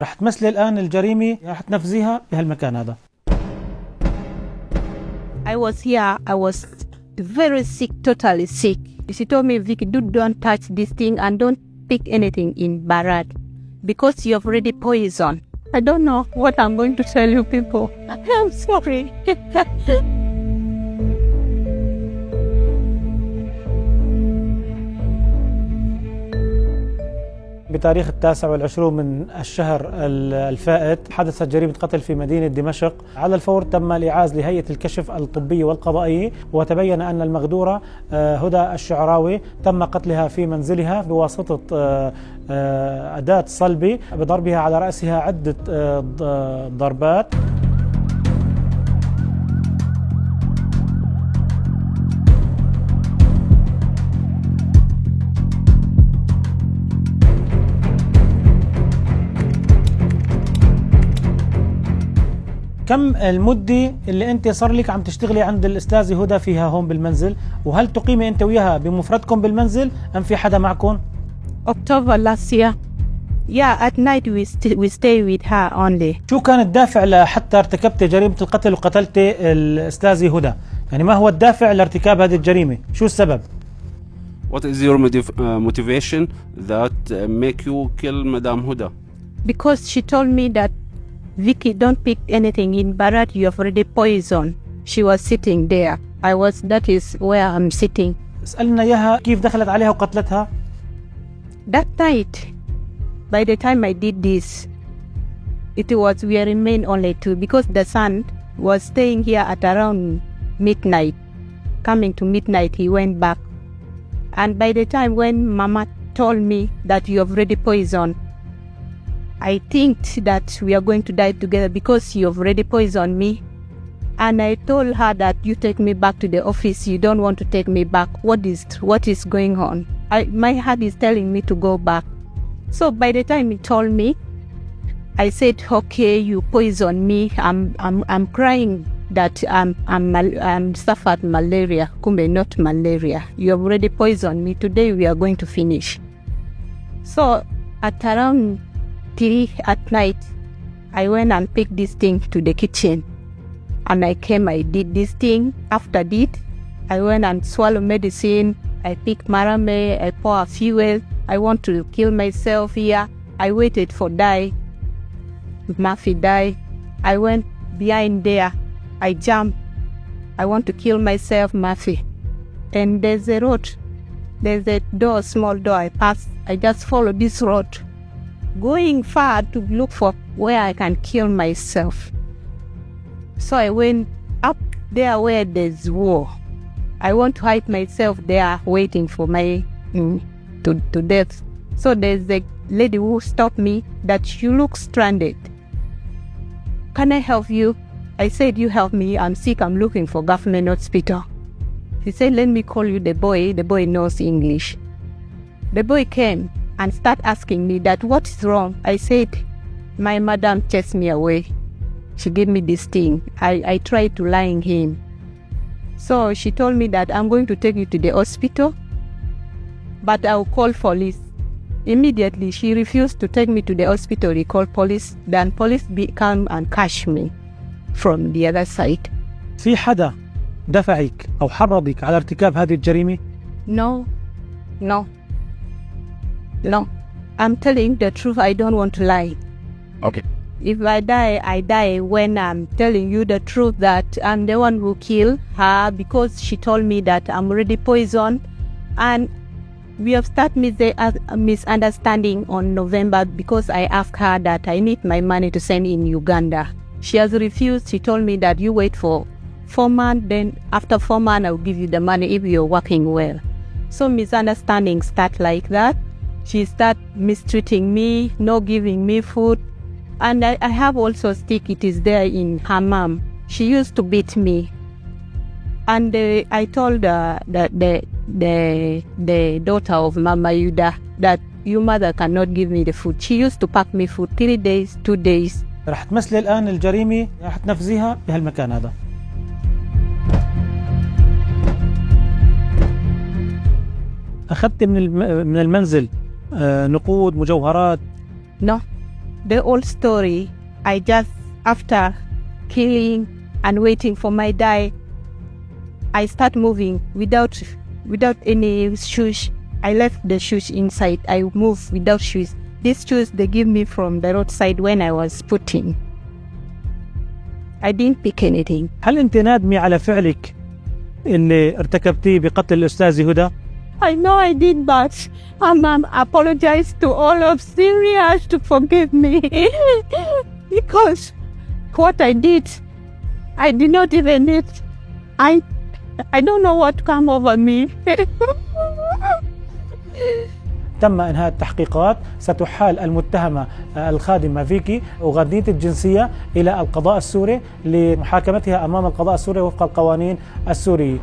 رح تمثلي الآن الجريمة، رح تنفذيها بهالمكان هذا. I was here. I was very sick, totally sick. She told me, Vicky, don't touch this thing and don't pick anything in Barat because you've already poisoned. I don't know what I'm going to tell you people. I'm sorry. بتاريخ 29 من الشهر الفائت حدثت جريمة قتل في مدينة دمشق. على الفور تم الإعاز لهيئة الكشف الطبي والقضائي، وتبين أن المغدورة هدى الشعراوي تم قتلها في منزلها بواسطة أداة صلبة بضربها على رأسها عدة ضربات. كم المدة اللي انت صار لك عم تشتغلي عند الأستاذة هدى فيها هون بالمنزل؟ وهل تقيمي انت وياها بمفردكم بالمنزل ام في حدا معكم؟ October last year. Yeah, at night we stay with her only. شو كان الدافع لحتى ارتكبتي جريمة القتل وقتلتي الأستاذة هدى؟ يعني ما هو الدافع لارتكاب هذه الجريمة؟ شو السبب؟ What is your motivation that make you kill Madame Huda? Because she told me that Vicky, don't pick anything in Barat, you have already poisoned. She was sitting there. That is where I'm sitting. اسألنا إياها كيف دخلت عليها وقتلتها؟ That night, by the time I did this, we remained only two because the son was staying here at around midnight. Coming to midnight, he went back. And by the time when Mama told me that you have already poisoned, I think that we are going to die together because you have already poisoned me. And I told her that you take me back to the office. You don't want to take me back. What is going on? My heart is telling me to go back. So by the time he told me, I said, okay, you poisoned me. I'm crying that I'm suffered malaria. Kumbe, not malaria. You have already poisoned me. Today we are going to finish. So at around 3 at night, I went and picked this thing to the kitchen. And I did this thing. After that, I went and swallowed medicine. I picked marame, I pour fuel. I want to kill myself here. I waited for die. Murphy died. I went behind there. I jumped. I want to kill myself, Murphy. And there's a road. There's a door, small door I passed. I just followed this road, going far to look for where I can kill myself. So I went up there where there's war. I want to hide myself there waiting for my to death. So there's a lady who stopped me that you look stranded. Can I help you? I said, you help me. I'm sick. I'm looking for government hospital. She said, let me call you the boy. The boy knows English. The boy came and start asking me that what is wrong. I said, my madam chased me away. She gave me this thing. I tried to lie him. So she told me that I'm going to take you to the hospital, but I'll call police. Immediately, she refused to take me to the hospital. He called police. Then police come and catch me from the other side. في حدا دفعك أو حرضك على ارتكاب هذه الجريمة؟ No. I'm telling the truth. I don't want to lie. Okay. If I die, I die when I'm telling you the truth that I'm the one who killed her because she told me that I'm already poisoned. And we have started a misunderstanding on November because I asked her that I need my money to send in Uganda. She has refused. She told me that you wait for 4 months, then after 4 months I'll give you the money if you're working well. So misunderstandings start like that. She start mistreating me, not giving me food. And I have also stick, it is there in her mom. She used to beat me. And I told the daughter of Mama Yuda that your mother cannot give me the food. She used to pack me food 3 days, 2 days. رح تمثلي الآن الجريمة، رح تنفذيها بهالمكان هذا. أخذت من المنزل نقود، مجوهرات؟ No. the whole story. I just, after killing and waiting for my die, I start moving without any shoes. I left the shoes inside. I move without shoes. These shoes they give me from the roadside when I was putting. I didn't pick anything. هل أنت نادمة على فعلك اللي ارتكبتيه بقتل الأستاذة هدى؟ I know I did, but I apologize to all of Syria to forgive me because what I did, I did not even need. I don't know what come over me. تم إنهاء التحقيقات. ستحال المتهمة الخادمة فيكي أوغادية الجنسية إلى القضاء السوري لمحاكمتها أمام القضاء السوري وفق القوانين السورية.